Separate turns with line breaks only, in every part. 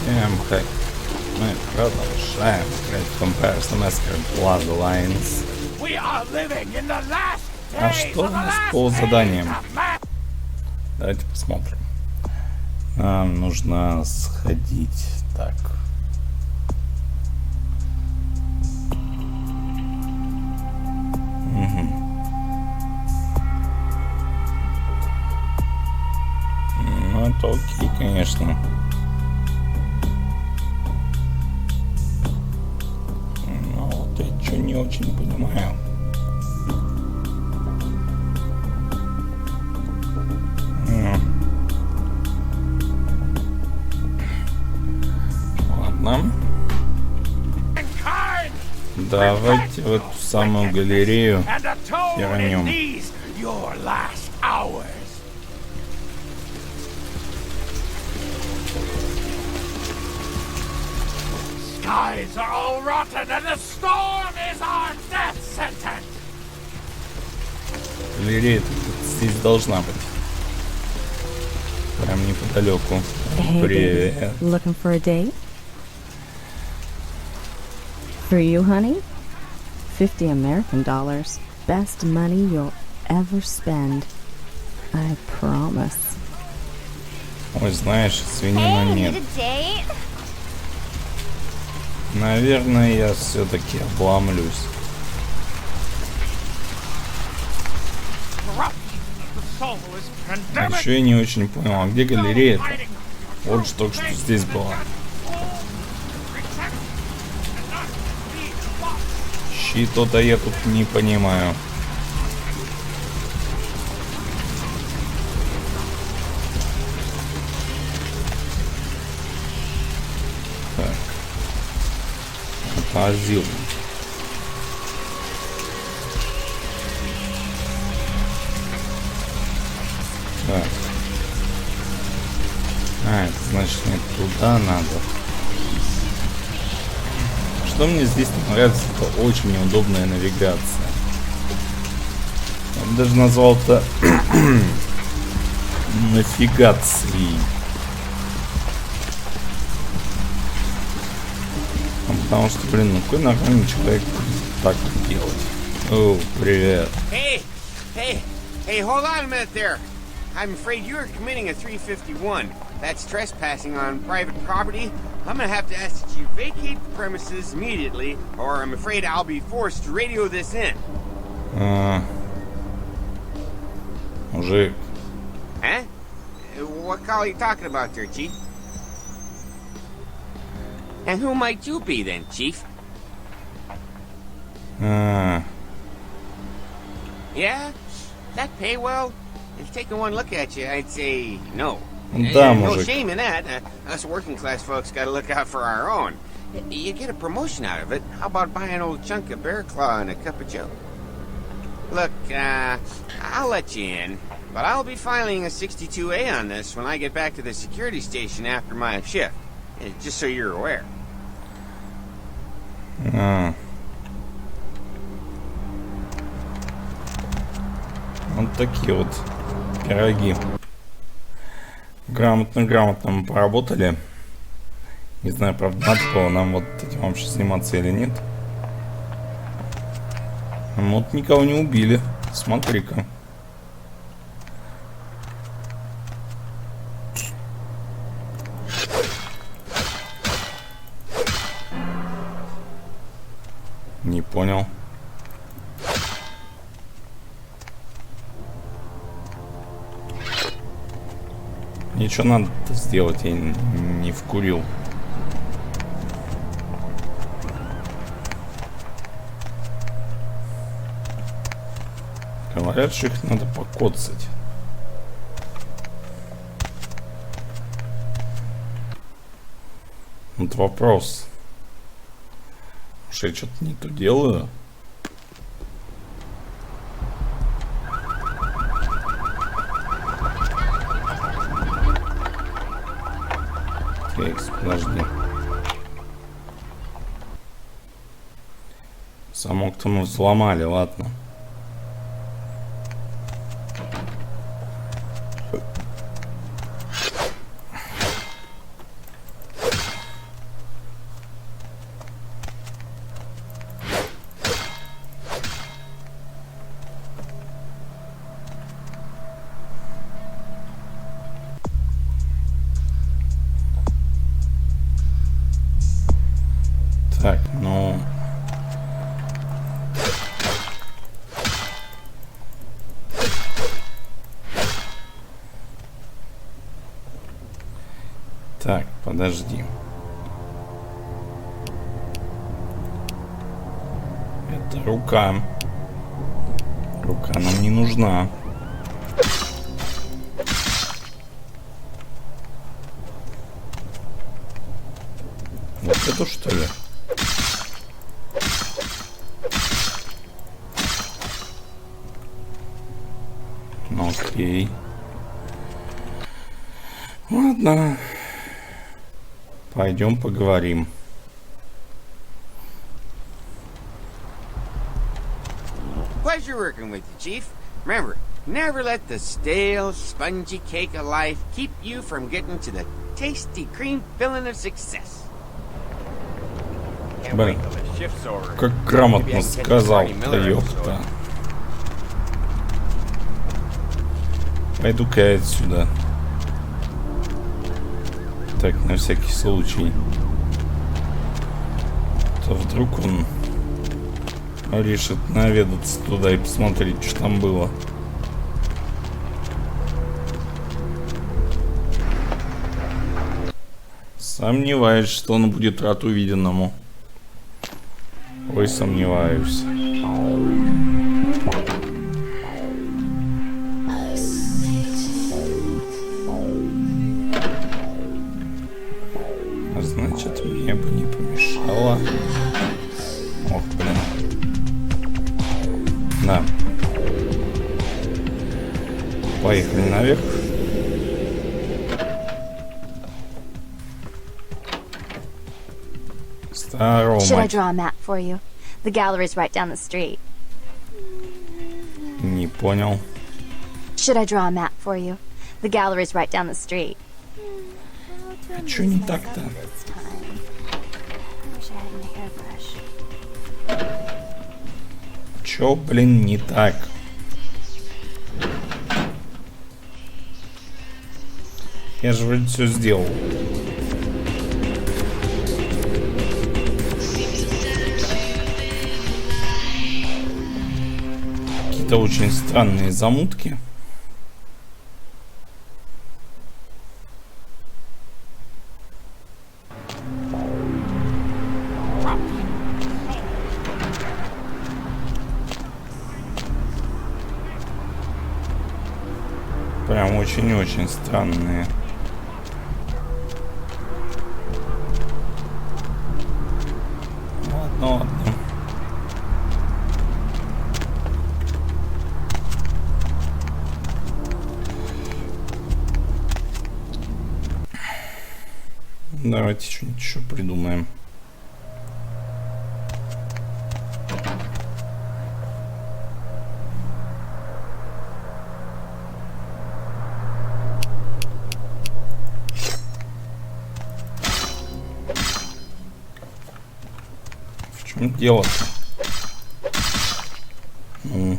Всем хай. Мы продолжаем играть в Masquerade Bloodlines. А что у нас по заданиям? Давайте посмотрим. Нам нужно сходить. Так. Ну, это окей, конечно. Но вот я что не очень понимаю. Ладно. Давайте в эту самую галерею вернем.
Skies are all rotten and the storm is our death sentence.
Галерея здесь должна быть. Прям неподалеку. Привет.
Looking for a date? For you, honey? 50 American dollars. Best money you'll ever spend. I promise.
Ой, знаешь, извини, но нет. Наверное, я все-таки обломлюсь. Еще я не очень понял, а где галерея-то? Вот же только что здесь была. Что-то я тут не понимаю. Так. Это азил. Так. А, это значит, мне туда надо. Что мне здесь не нравится, это очень неудобная навигация. Я бы даже назвал это навигацией. Потому что, блин, ну какой нормальный человек будет так вот делать? О, привет.
Hey, hold on a minute there. I'm afraid you're committing a 351. That's trespassing on private property. I'm gonna have to ask that you vacate the premises immediately, or I'm afraid I'll be forced to radio this in.
Мужик.
Huh? What call are you talking about there, Chief? And who might you be then, Chief? Yeah? That pay well? If taking one look at you, I'd say no.
Да,
No
мужик.
shame in that. Us working class folks gotta look out for our own. You get a promotion out of it. How about buying an old chunk of bear claw and a cup of joe? Look, I'll let you in, but I'll be filing a 62A on this when I get back to the security station after my shift. Just so you're aware.
Вот такие вот пироги. Грамотно мы поработали. Не знаю, правда, надо было нам вот этим вообще заниматься или нет. Вот никого не убили. Смотри-ка. Не понял. Ничего надо сделать, я не вкурил. Говорят, что их надо покоцать. Вот вопрос. Может, я что-то не то делаю? Подожди. Замок-то мы взломали, ладно. Подожди. Это рука. Рука нам не нужна. Вот эту, что ли? Ну, окей. Ладно. Пойдем поговорим.
Pleasure working with you, Chief. Remember, never let the stale, spongy cake of life keep you from getting to the tasty cream filling of success. Can't
Блин,
wait till the shift's over.
как грамотно сказал-то, ёпта. Пойду-ка я отсюда. Так, на всякий случай. То вдруг он решит наведаться туда и посмотреть, что там было. Сомневаюсь, что он будет рад увиденному. Ой, сомневаюсь. А значит, мне бы не помешало. Ох, блин. Да. Поехали наверх. Здорово,
Should I
мать.
draw a map for you? The gallery's right down the street.
Не понял.
Should I draw a map for you? The gallery's right down the street.
А чё не так-то?
This time. I wish I had my hairbrush.
Чё, блин, не так? Я же вроде все сделал. Какие-то очень странные замутки. Прям очень-очень странные. Ладно, ладно. Давайте что-нибудь еще придумаем. В чем дело-то? Ну.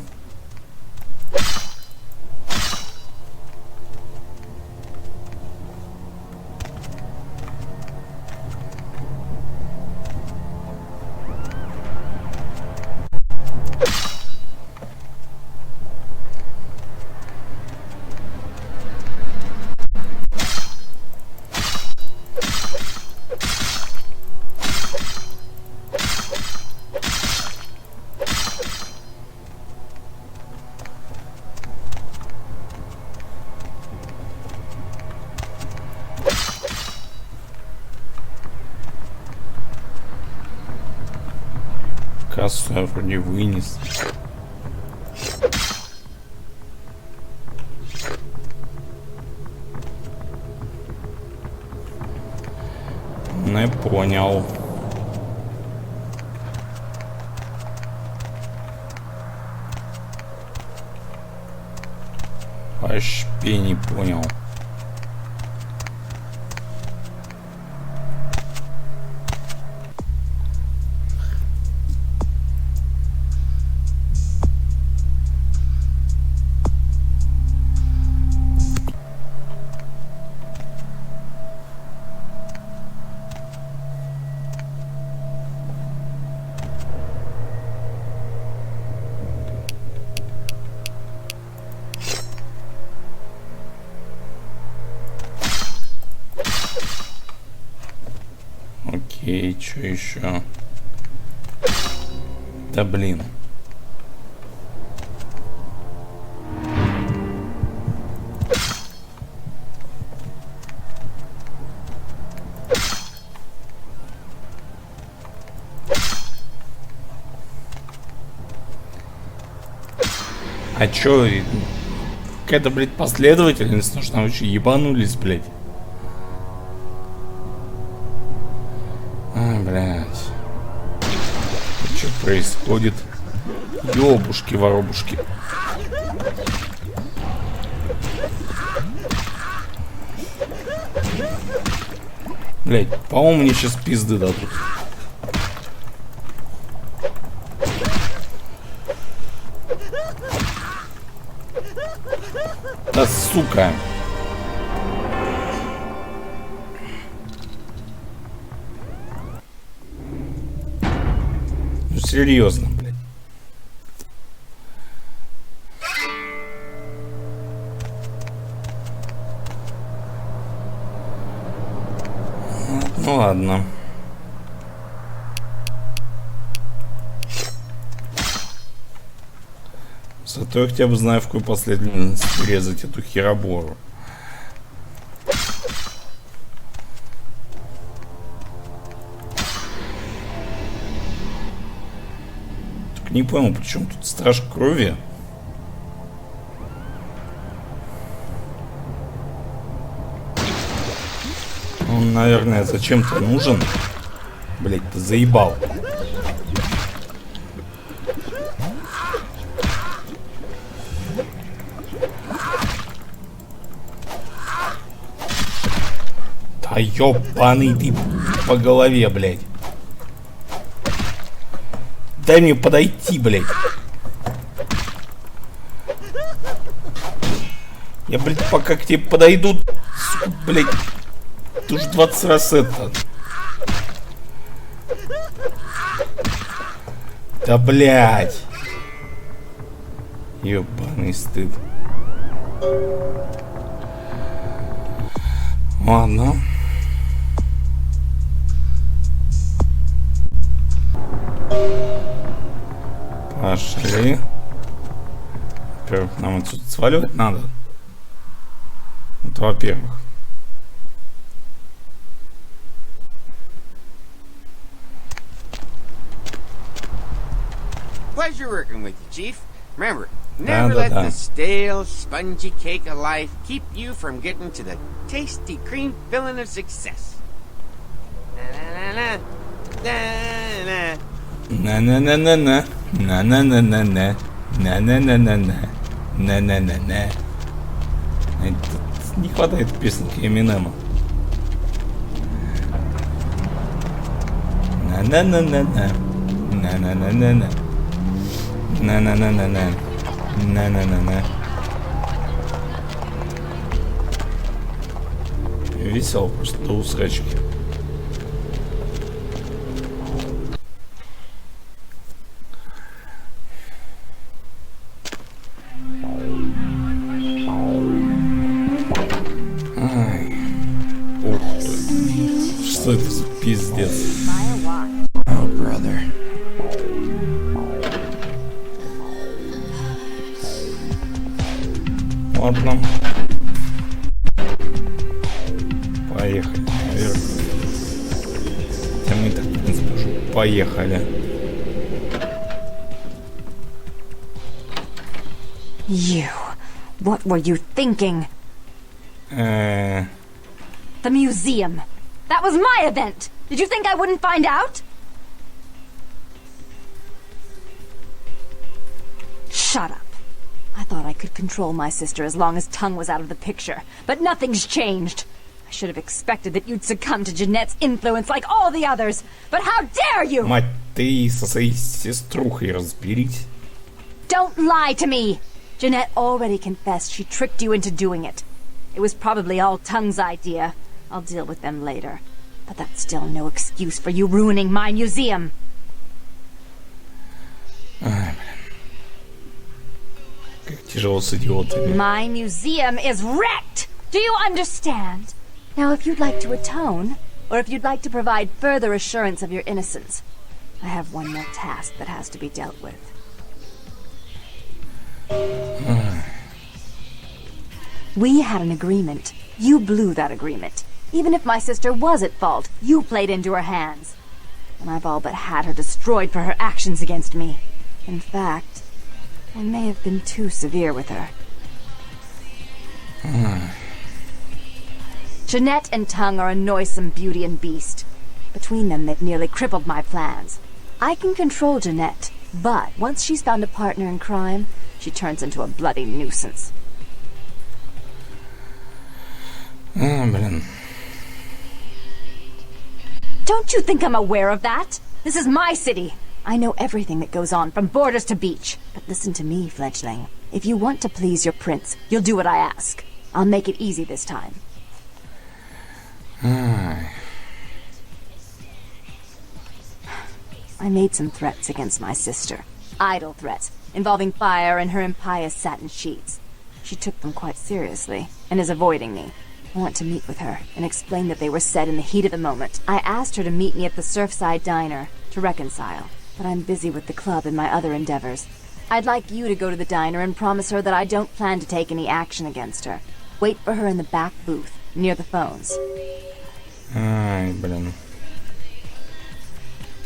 Кассу я вроде вынес. Не понял. Аж не понял. Окей, что еще? Да блин. А чё? Какая-то, блядь, последовательность нужна, вообще ебанулись, блядь. А, блядь. Что происходит? Ёбушки-воробушки. Блядь, по-моему, мне сейчас пизды дадут. Да сука. Ну серьезно, блядь. Ну ладно. Зато я хотя бы знаю, в какой последовательности резать эту херобору. Так не понял, почему тут страж крови? Он, наверное, зачем-то нужен. Блять, ты заебал. Да ёбаный ты по голове, блядь. Дай мне подойти, блядь. Я, блядь, пока к тебе подойду, сука, блядь, ты уж 20 раз это. Да, блядь. Ёбаный стыд. Ладно. Пошли. Во-первых, нам отсюда сваливать надо. Это во-первых.
Pleasure working with you, Chief. Remember, never let the stale, spongy cake of life keep you from getting to the tasty cream filling of success.
На-на-на-на-на. На-на-на-на-на. На-на-на-на-на. На-на-на-на. Не хватает песенки Эминема. На-на-на-на-на. На-на-на-на-на. На-на-на-на-на. На-на-на-на. Весело просто до усрачки. Ай. Ух ты. Что это за пиздец?
Oh, brother.
Ладно. Поехали наверх. Хотя мы так, в принципе, уже поехали.
You. What were you thinking? The museum. That was my event. Did you think I wouldn't find out? Shut up. I thought I could control my sister as long as Tongue was out of the picture, but nothing's changed. I should have expected that you'd succumb to Jeanette's influence like all the others, but how dare you!
Мать, ты со своей сеструхой разберись.
Don't lie to me! Jeanette already confessed she tricked you into doing it. It was probably all Tongue's idea. I'll deal with them later. But that's still no excuse for you ruining my museum.
Ай, как тяжело с идиотами.
My museum is wrecked! Do you understand? Now, if you'd like to atone, or if you'd like to provide further assurance of your innocence. I have one more task that has to be dealt with. We had an agreement. You blew that agreement. Even if my sister was at fault, you played into her hands. And I've all but had her destroyed for her actions against me. In fact, I may have been too severe with her. Jeanette and Tongue are a noisome beauty and beast. Between them, they've nearly crippled my plans. I can control Jeanette, but once she's found a partner in crime, she turns into a bloody nuisance.
Блин.
Don't you think I'm aware of that? This is my city. I know everything that goes on, from borders to beach. But listen to me, fledgling. If you want to please your prince, you'll do what I ask. I'll make it easy this time. I made some threats against my sister. Idle threats, involving fire and her impious satin sheets. She took them quite seriously, and is avoiding me. I want to meet with her, and explain that they were said in the heat of the moment. I asked her to meet me at the Surfside Diner, to reconcile. But I'm busy with the club and my other endeavors. I'd like you to go to the diner and promise her that I don't plan to take any action against her. Wait for her in the back booth, near the phones.
Ай, блин.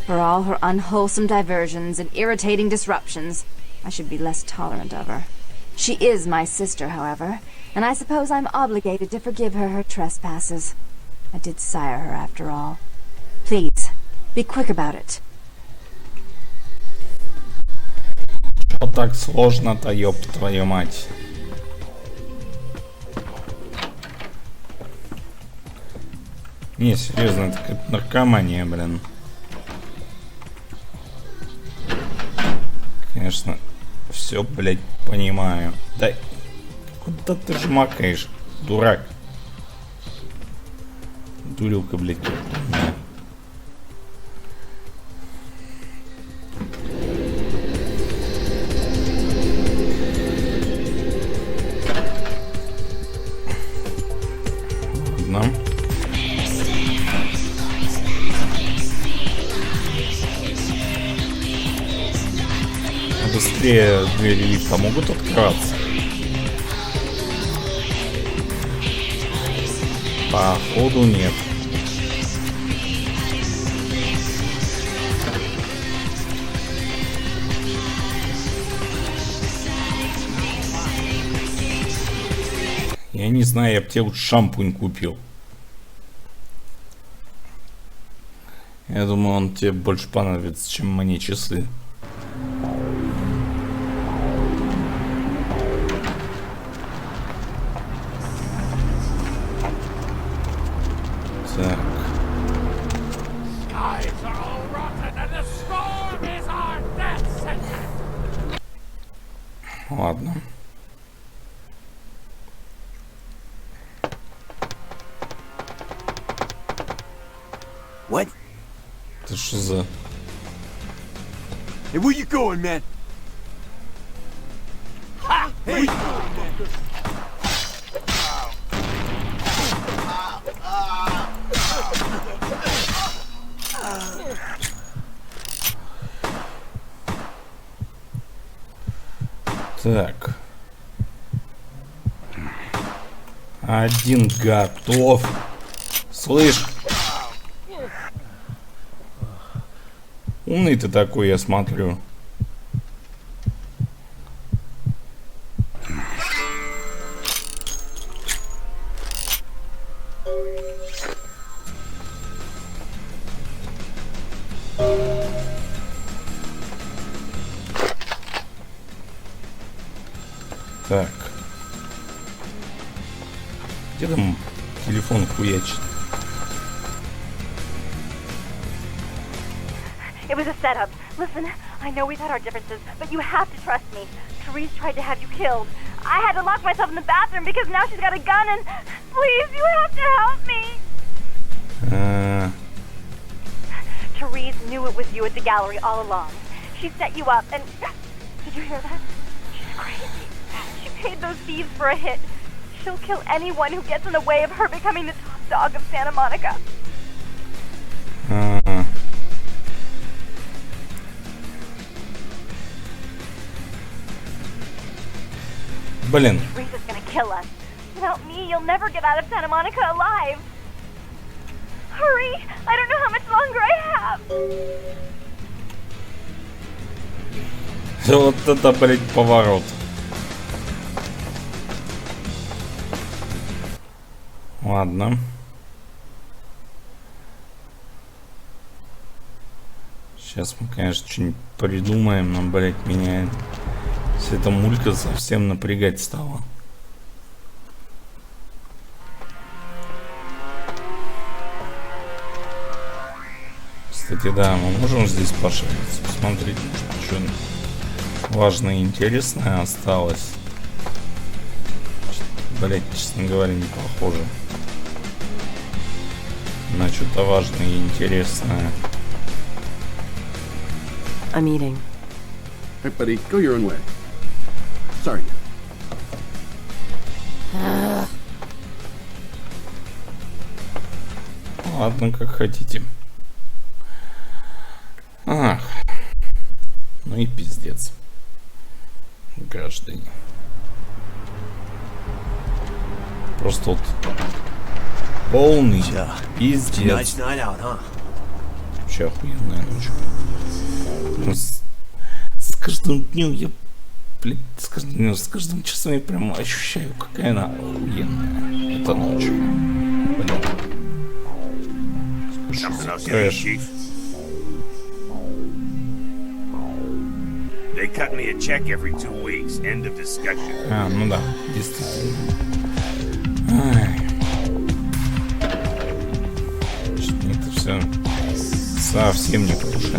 For all her unwholesome diversions and irritating disruptions, I should be less tolerant of her. She is my sister, however, and I suppose I'm obligated to forgive her her trespasses. I did sire her, after all. Please, be quick about it.
Что так сложно-то, ёб твою мать? Не, серьезно, это какая-то наркомания, блин. Конечно, все, блядь, понимаю. Да куда ты жмакаешь, дурак? Дурилка, блядь. Ладно. Быстрее двери лифта могут открываться? Походу нет. Я не знаю, я бы тебе вот шампунь купил. Я думаю, он тебе больше понадобится, чем мне часы. Так.
Skies are all rotten and the storm is our death sentence.
Ладно.
What?
Это что за...
Hey, where you going, man? Hey!
Так. Один готов. Слышь? Умный ты такой, я смотрю. Так. Где там телефон хуячит?
It was a setup. Listen, I know we've had our differences, but you have to trust me. Therese tried to have you killed. I had to lock myself in the bathroom because now she's got a gun and... Please, you have to help me! Therese knew it was you at the gallery all along. She set you up and... Did you hear that? She's crazy. She paid those thieves for a hit. She'll kill anyone who gets in the way of her becoming the top dog of Santa Monica.
Блин.
Therese is gonna kill us. Without me, you'll never get out of Santa Monica alive. Hurry! I don't know how much longer I have.
Вот это, блядь, поворот. Ладно. Сейчас мы, конечно, что-нибудь придумаем, но, блядь, меня вся эта мулька совсем напрягать стала. Кстати, да, мы можем здесь пошариться, посмотреть, может, что важное и интересное осталось. Блять, честно говоря, не похоже на что-то важное и интересное.
I'm eating.
Hey, buddy, go your own way. Sorry.
Ладно, как хотите. Ах. Ну и пиздец. Граждане. Просто вот полный пиздец.
Nice night out, huh?
Вообще охуенная ночь. Ну, с каждым днем я, блядь, с каждым часом я прям ощущаю, какая она охуенная. Эта ночь. Блин.
Something okay, Chief? They cut me a check every 2 weeks. End of discussion.
А, ну да, действительно. Ай. Мне это все совсем не по душе.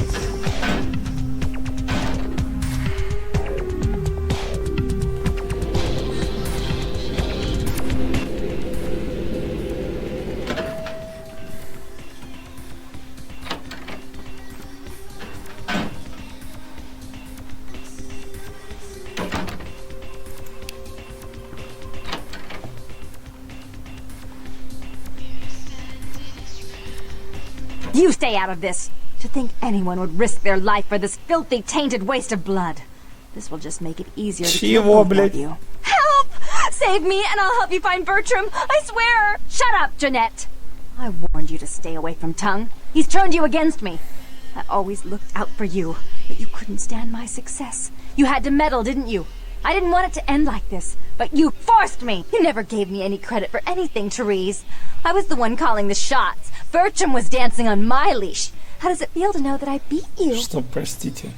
You stay out of this! To think anyone would risk their life for this filthy, tainted waste of blood. This will just make it easier to kill
Чего,
both
блядь?
of you. Help! Save me and I'll help you find Bertram! I swear! Shut up, Jeanette! I warned you to stay away from Tongue. He's turned you against me. I always looked out for you, but you couldn't stand my success. You had to meddle, didn't you? I didn't want it to end like this, but you forced me! You never gave me any credit for anything, Therese. I was the one calling the shots. Bertram was dancing on my leash. How does it feel to know that I beat you?
Что, простите?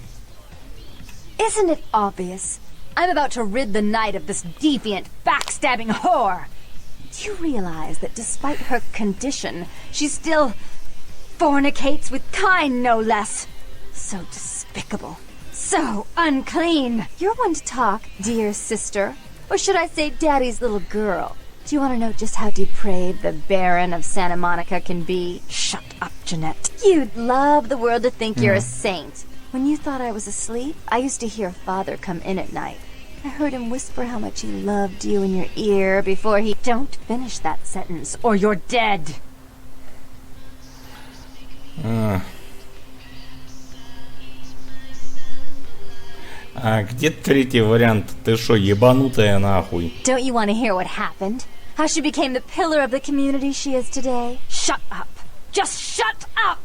Isn't it obvious? I'm about to rid the night of this deviant, backstabbing whore. Do you realize that despite her condition, she still fornicates with kind, no less? So despicable. So unclean. You're one to talk, dear sister. Or should I say daddy's little girl? Do you want to know just how depraved the Baron of Santa Monica can be? Shut up, Jeanette. You'd love the world to think you're a saint. When you thought I was asleep, I used to hear Father come in at night. I heard him whisper how much he loved you in your ear before he... Don't finish that sentence, or you're dead.
А где третий вариант? Ты шо, ебанутая нахуй?
Don't you want to hear what happened? How she became the pillar of the community she is today? Shut up. Just shut up!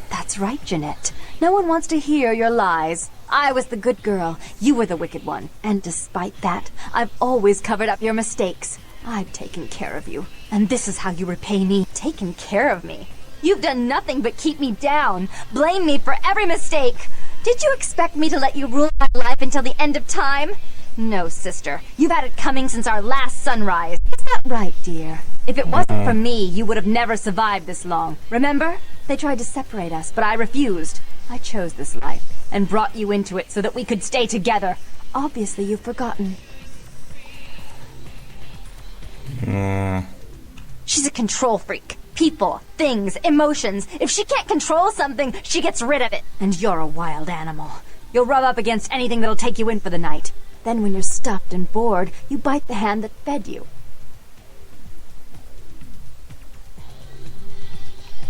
That's right, Jeanette. No one wants to hear your lies. I was the good girl. You were the wicked one. And despite that, I've always covered up your mistakes. I've taken care of you. And this is how you repay me. Taken care of me. You've done nothing but keep me down. Blame me for every mistake. Did you expect me to let you rule my life until the end of time? No, sister. You've had it coming since our last sunrise. Is that right, dear? If it wasn't for me, you would have never survived this long. Remember? They tried to separate us, but I refused. I chose this life and brought you into it so that we could stay together. Obviously, you've forgotten. She's a control freak. People, things, emotions. If she can't control something, she gets rid of it. And you're a wild animal. You'll rub up against anything that'll take you in for the night. Then when you're stuffed and bored, you bite the hand that fed you.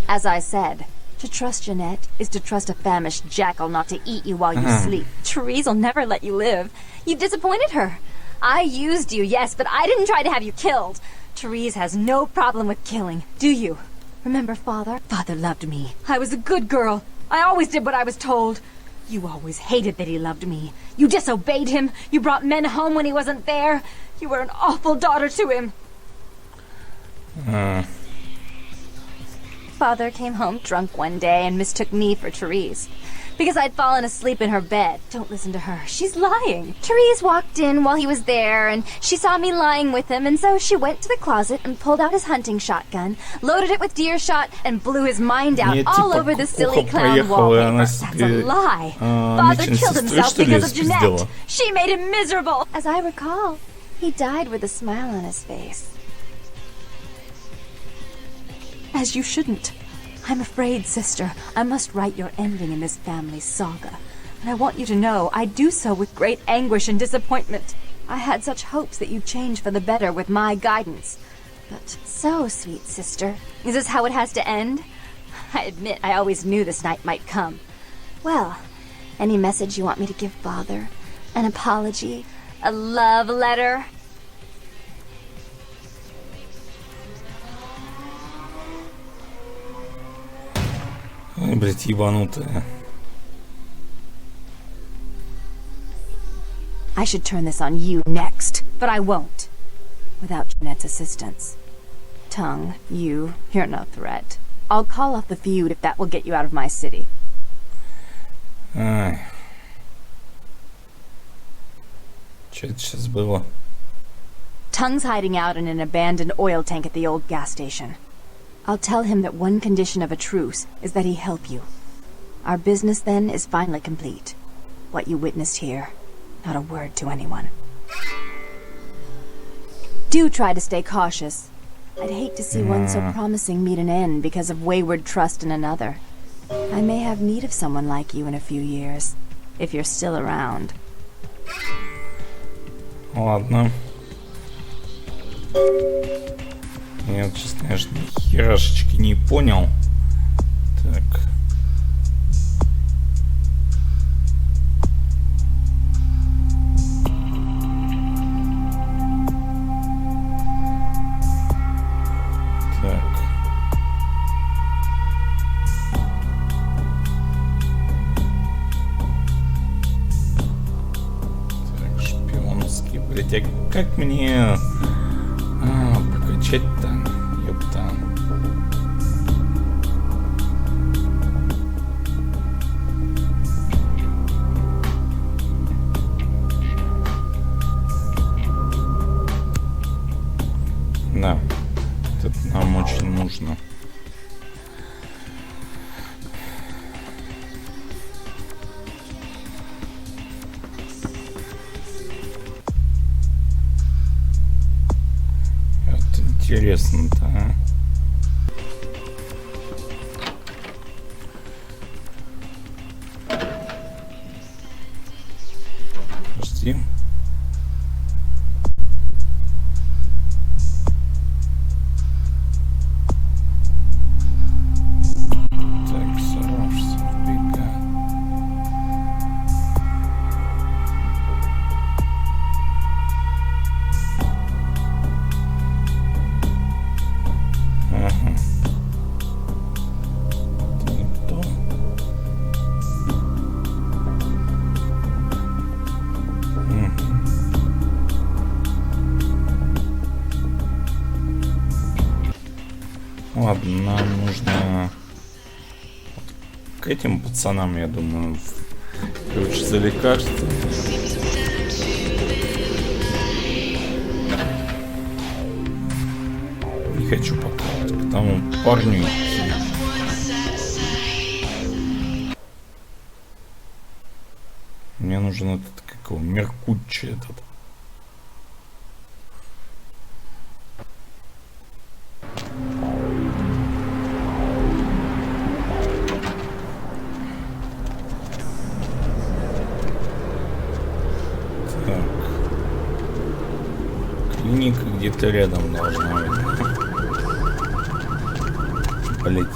As I said, to trust Jeanette is to trust a famished jackal not to eat you while you sleep. Therese will never let you live. You've disappointed her. I used you, yes, but I didn't try to have you killed. Therese has no problem with killing, do you? Remember Father? Father loved me. I was a good girl. I always did what I was told. You always hated that he loved me. You disobeyed him. You brought men home when he wasn't there. You were an awful daughter to him. Father came home drunk one day and mistook me for Therese. Because I'd fallen asleep in her bed. Don't listen to her. She's lying. Therese walked in while he was there, and she saw me lying with him, and so she went to the closet and pulled out his hunting shotgun, loaded it with deer shot, and blew his mind out all over the silly clown wallpaper. That's a lie. Father killed himself because of Jeanette. She made him miserable. As I recall, he died with a smile on his face. As you shouldn't. I'm afraid, sister, I must write your ending in this family saga. And I want you to know I do so with great anguish and disappointment. I had such hopes that you'd change for the better with my guidance. But so, sweet sister, is this how it has to end? I admit I always knew this night might come. Well, any message you want me to give Father? An apology? A love letter?
Ой, блядь, ебанутая.
I should turn this on you next, but I won't. Without Jeanette's assistance. Tongue, you're no threat. I'll call off the feud if that will get you out of my city.
Ай. Что это сейчас было?
Tongue's hiding out in an abandoned oil tank at the old gas station. I'll tell him that one condition of a truce is that he help you. Our business then is finally complete. What you witnessed here, not a word to anyone. Do try to stay cautious. I'd hate to see one so promising meet an end because of wayward trust in another. I may have need of someone like you in a few years, if you're still around.
Ладно. Я вот сейчас, конечно, ни херашечки не понял. Так. Так. Так, шпионский, блять, а как мне... прокачать-то? Ёпта. Да, это нам очень нужно. Интересно-то, а? Подожди. Так, сорвавшись в бега. Ладно, нам нужно вот к этим пацанам, я думаю, короче, за лекарством. Не хочу пока вот к тому парню идти. Мне нужен этот, как его, Меркуччи этот. Клиника где-то рядом должна быть. Блять.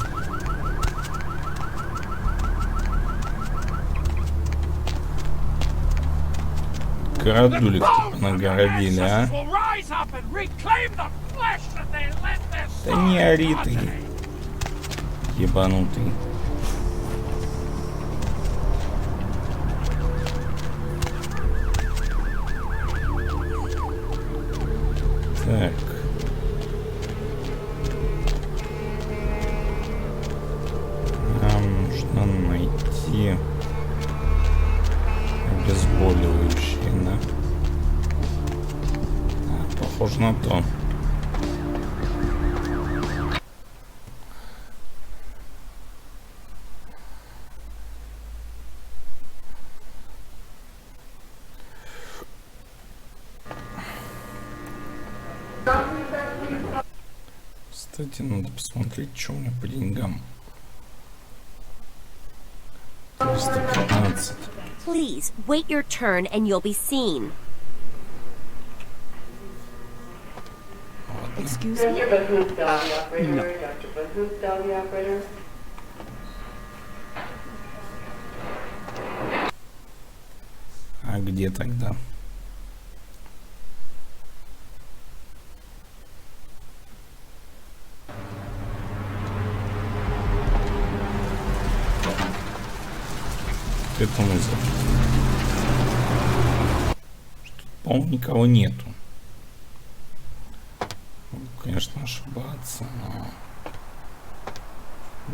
Городулик нагородили, а?
will rise up and reclaim the flesh that they let their
Да не ори ты,
sovereignty.
ебанутый. Так. Нам нужно найти обезболивающие, да? А, похоже на то. Кстати, надо посмотреть, что у меня по деньгам. 315.
Please, wait your turn and you'll be seen.
Excuse me?
А где тогда? Это музыка. По-моему, никого нету. Могу, конечно, ошибаться, но...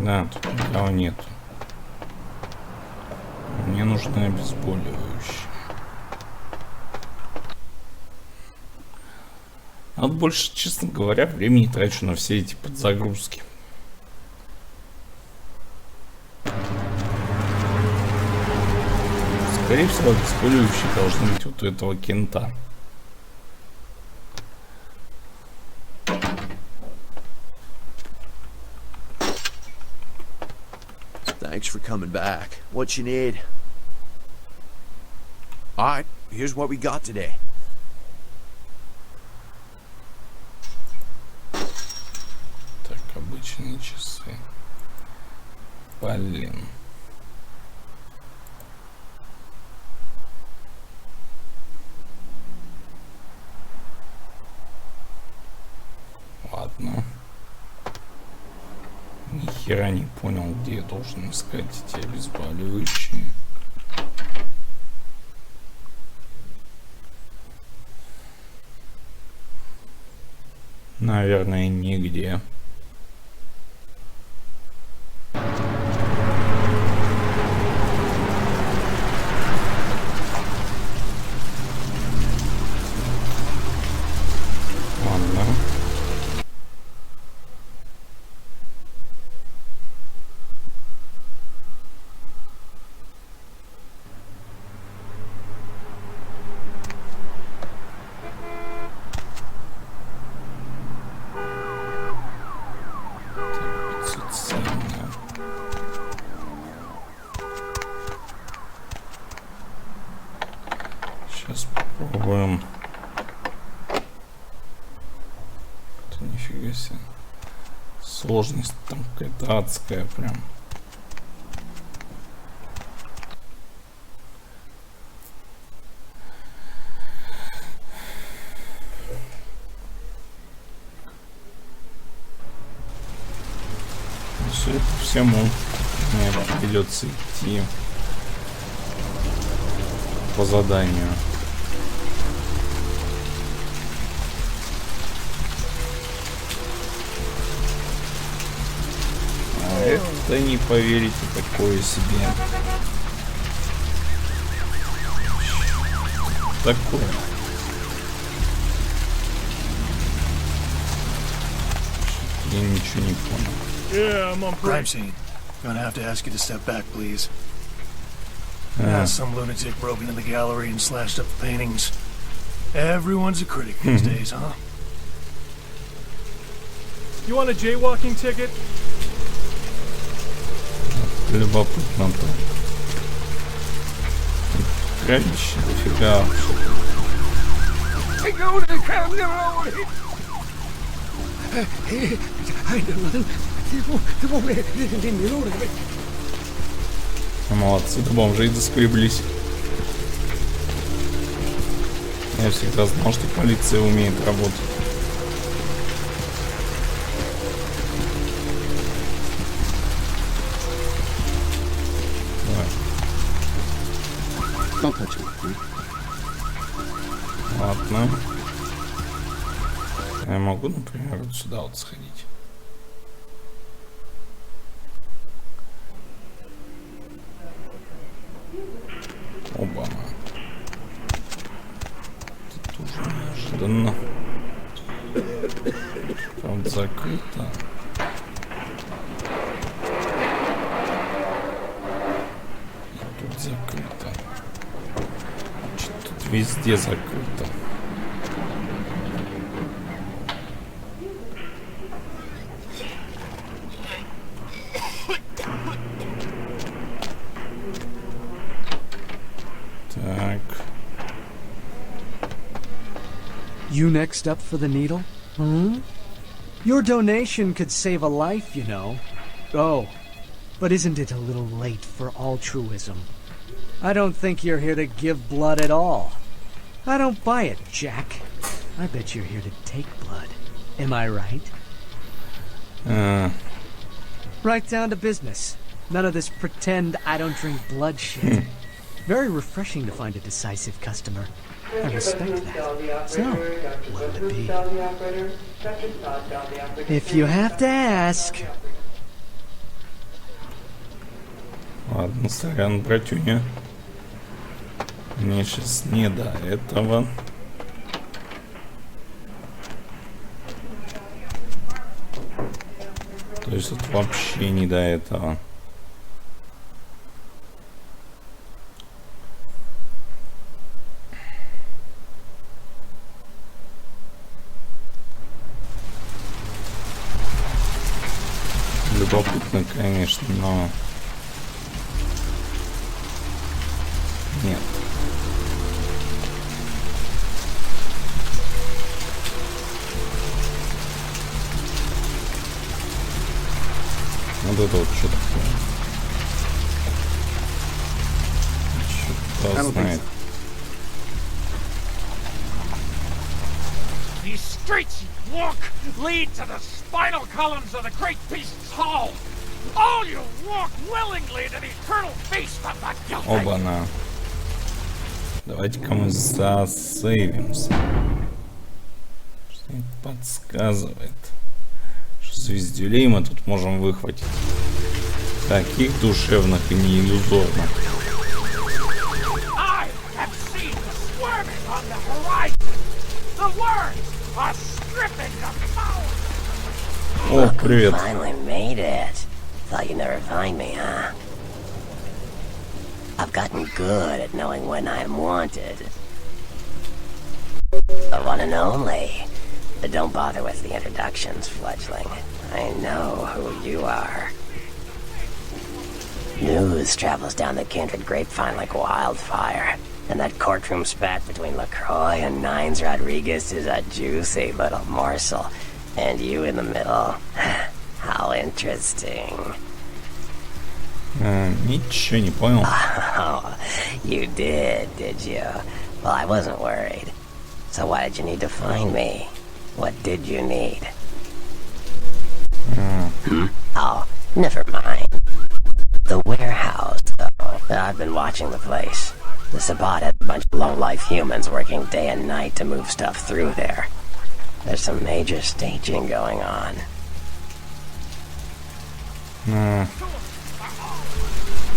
Да, тут никого нету. Мне нужны обезболивающие. А вот больше, честно говоря, времени трачу на все эти подзагрузки. Скорее всего, обезболивающие должны быть вот у этого кента.
Thanks for coming back. What you need? Alright, here's what we got today.
Так, обычные часы. Блин. Ладно. Ни хера не понял, где я должен искать эти обезболивающие. Наверное, нигде. Ладно. Сейчас попробуем. Это нифига себе. Сложность там какая-то адская прям. Судя по всему, мне придется идти по заданию. А это, не поверите, такое себе. Такое. Я ничего не понял.
Yeah, I'm on crime scene. Gonna have to ask you to step back, please. Some lunatic broke into the gallery and slashed up the paintings. Everyone's a critic these days, huh? You want a jaywalking ticket?
Любопытно то. Гранище, дофига. Молодцы, до бомжей доскреблись. Я всегда знал, что полиция умеет работать.
Don't touch him.
Ладно. Я могу, например, вот сюда вот сходить. Оба. Тут уже неожиданно. Правда, закрыто. И тут закрыто. Тут везде закрыто. Так.
You next up for the needle? Hmm? Your donation could save a life, you know. Oh, but isn't it a little late for altruism? I don't think you're here to give blood at all. I don't buy it, Jack. I bet you're here to take blood. Am I right? Right down to business. None of this pretend I don't drink blood shit. Very refreshing to find a decisive customer. I respect that. So, what'll it be? If you have to ask.
Ладно, сорян, братюня. Мне сейчас не до этого. То есть вот вообще не до этого. Любопытно, конечно, но нет. Вот это вот что такое? Что-то знает.
These streets you walk lead to the spinal columns of the great beast's hall. All you walk willingly to the eternal feast of the guilty.
Оба-на. Давайте-ка мы засейвимся. Что-то подсказывает, что звездюлей мы тут можем выхватить. Таких душевных и не иллюзорных.
I have seen the swarming on the horizon. The worms are stripping the power.
О, привет.
Finally made it. Thought you'd never find me, huh? I've gotten good at knowing when I'm wanted. The one and only. But don't bother with the introductions, fledgling. I know who you are. News travels down the kindred grapevine like wildfire. And that courtroom spat between LaCroix and Nines Rodriguez is a juicy little morsel. And you in the middle. How interesting.
Ничего не понял.
Oh, you did you? Well, I wasn't worried. So why did you need to find me? What did you need? Oh, never mind. The warehouse, though. I've been watching the place. The Sabbat had a bunch of low-life humans working day and night to move stuff through there. There's some major staging going on.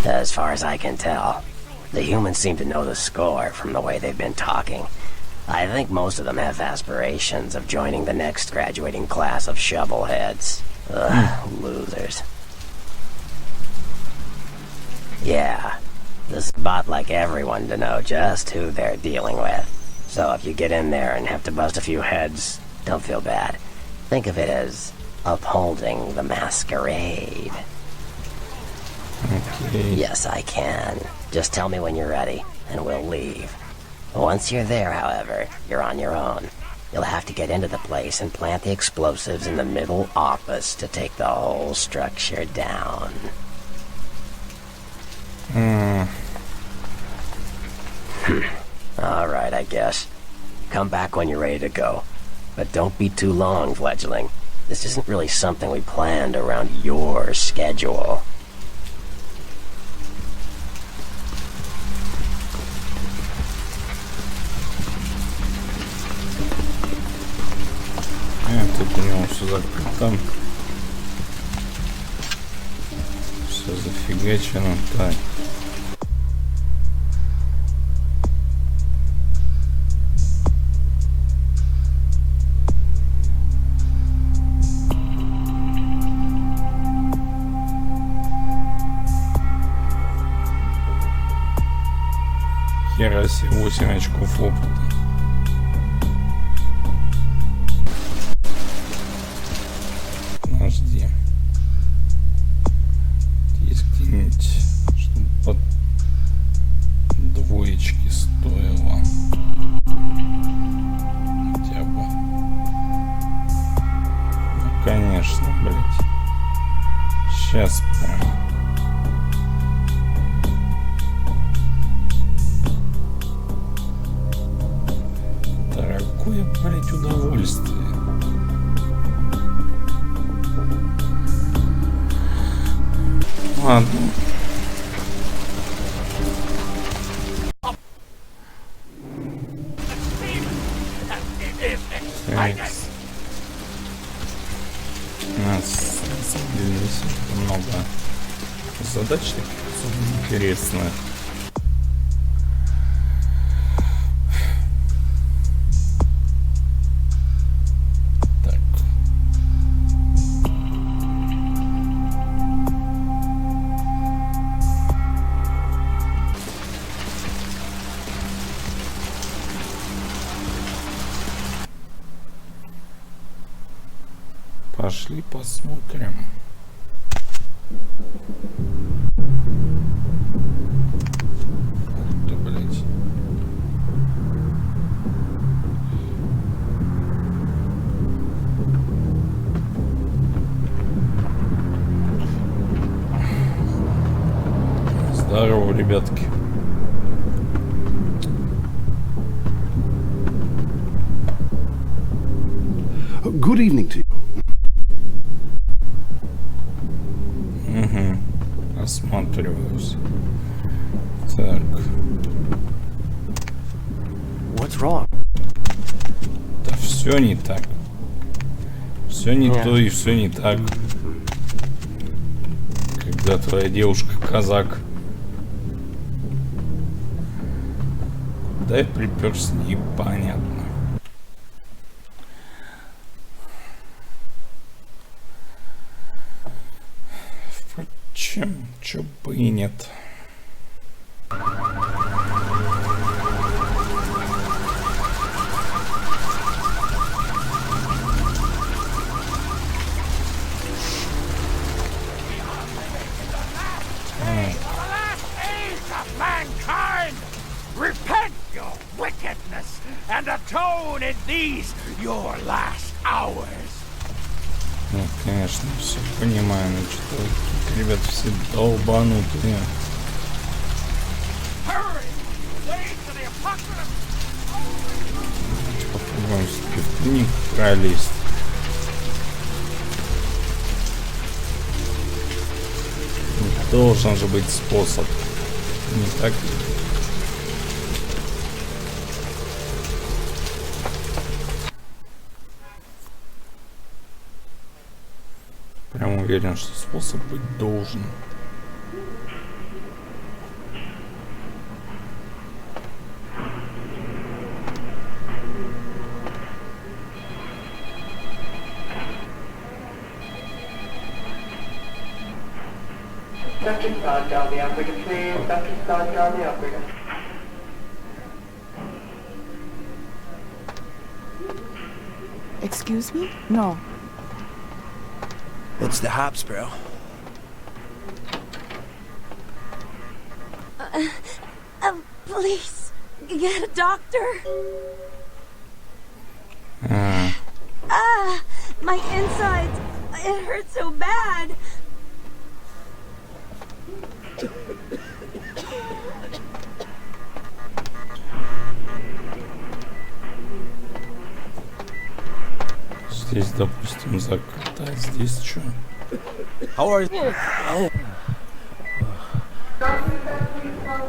As far as I can tell, the humans seem to know the score from the way they've been talking. I think most of them have aspirations of joining the next graduating class of shovelheads. Ugh, losers. Yeah, the Sabbat like everyone to know just who they're dealing with. So if you get in there and have to bust a few heads, don't feel bad. Think of it as upholding the Masquerade.
Okay.
Yes, I can. Just tell me when you're ready, and we'll leave. Once you're there, however, you're on your own. You'll have to get into the place and plant the explosives in the middle office to take the whole structure down. Alright, I guess. Come back when you're ready to go. But don't be too long, fledgling. This isn't really something we planned around your schedule.
Тут у него все закрыто. Все зафигачено. Так. Хера себе, 8 очков опыта. Подожди. Есть где-нибудь, чтобы под двоечки стоило. Хотя бы. Ну, конечно, блять. Сейчас прям. Дорогое, блять, удовольствие. Ладно. Так. У нас здесь много задач таких особо интересных. Пошли посмотрим. Ух ты, блядь. Здорово, ребятки.
Good evening to you.
Осматриваюсь. Так.
What's wrong?
Да все не так. Все не то и все не так. Когда твоя девушка казак. Куда я приперся, непонятно. Чё бы и нет.
Repent your wickedness and atone in these your last hours.
Ну, конечно, все понимаю, но что-то ребята все долбанутые. Попробуем все-таки в них пролезть. Должен же быть способ. Не так ли? Прям уверен, что способ быть должен.
Excuse me? No.
What's the haps, bro?
Please, get a doctor. My insides. It hurts so bad.
Здесь, допустим, закрыто, а здесь что?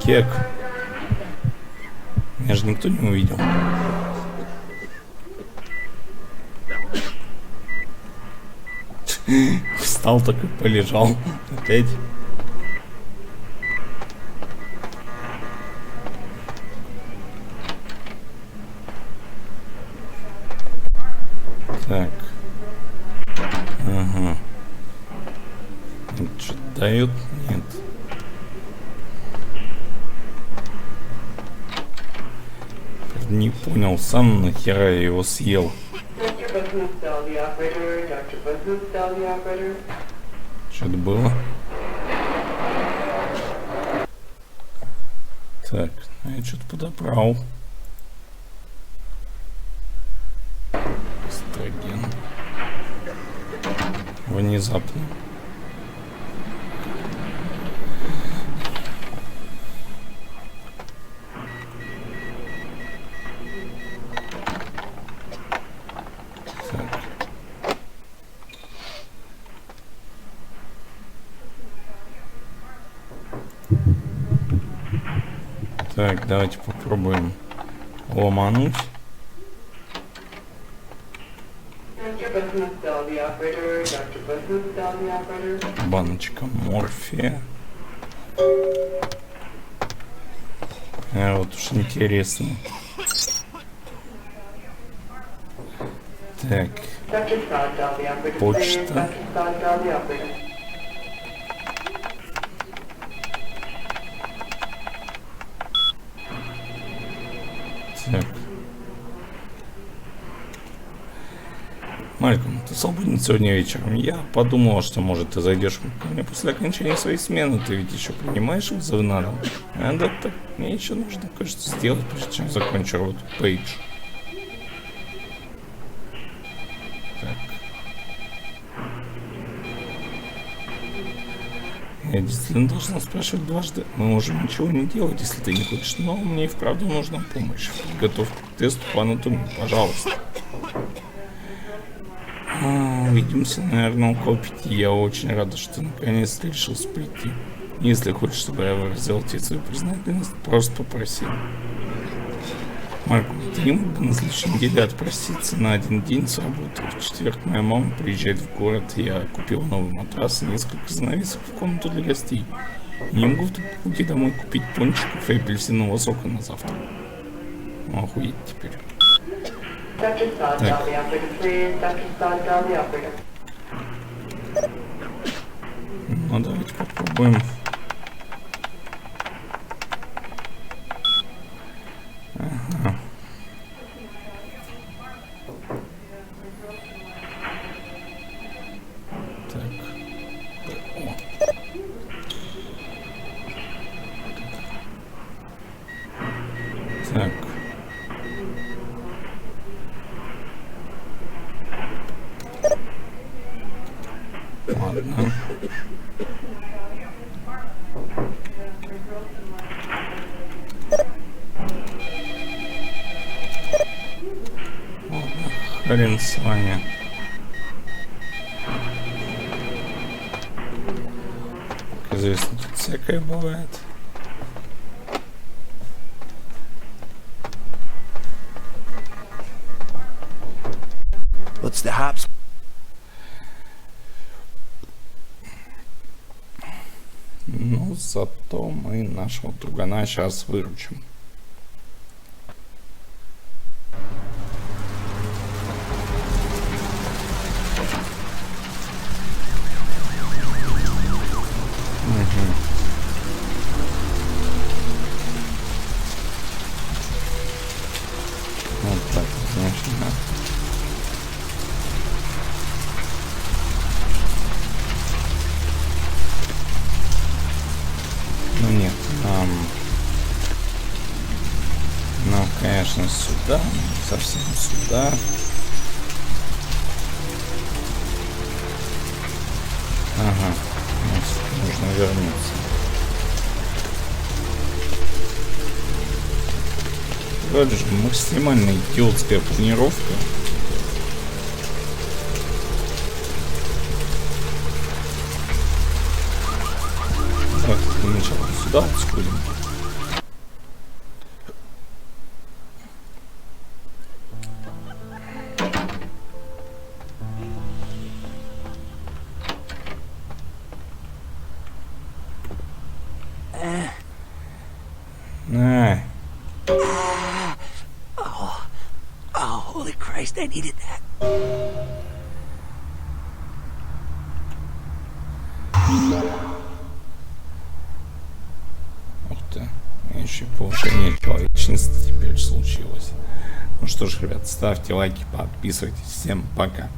Кек. Меня же никто не увидел. Встал так и полежал. Опять. Так. Ага. Что-то дают? Нет. Не понял сам, нахера я его съел. Что это было? Так, я что-то подобрал. Эстроген. Внезапно. Так, давайте попробуем ломануть. Баночка морфия. Вот уж интересно. Так. Почта. Так. Мальком, ты свободен сегодня вечером? Я подумала, что, может, ты зайдешь ко мне после окончания своей смены. Ты ведь еще принимаешь вызовы на дом? А, да, так, мне еще нужно кое-что сделать, прежде чем закончу работу. Пейдж. Так. Я действительно должна спрашивать дважды. Мы можем ничего не делать, если ты не хочешь. Но мне и вправду нужна помощь. Подготовка к тесту по анатомии, пожалуйста. Увидимся, наверное, около 5. Я очень рада, что ты наконец-то решился прийти. Если хочешь, чтобы я выразил тебе свою признательность, просто попроси. Марко, ты не мог бы на следующей неделе отпроситься на 1 день с работы? В четверг моя мама приезжает в город, я купил новый матрас и несколько занавесок в комнату для гостей. Не могу в пути домой купить пончиков и апельсинового сока на завтра. Охуеть теперь. Так. Ну, давайте попробуем. Ага. Так. О. Так. Ладно. Ладно, хрен с вами. Как известно, тут всякое бывает.
What's the hops?
Ну, зато мы нашего другана сейчас выручим. Вот так, значит, да. Ну нет, нам, конечно, сюда, совсем сюда. Ага, нужно вернуться. Вроде же максимально идиотская планировка. Да, сходим.
Oh, holy Christ, I needed that.
Ух ты, еще повышение человечности теперь случилось. Ну что ж, ребят, ставьте лайки, подписывайтесь. Всем пока.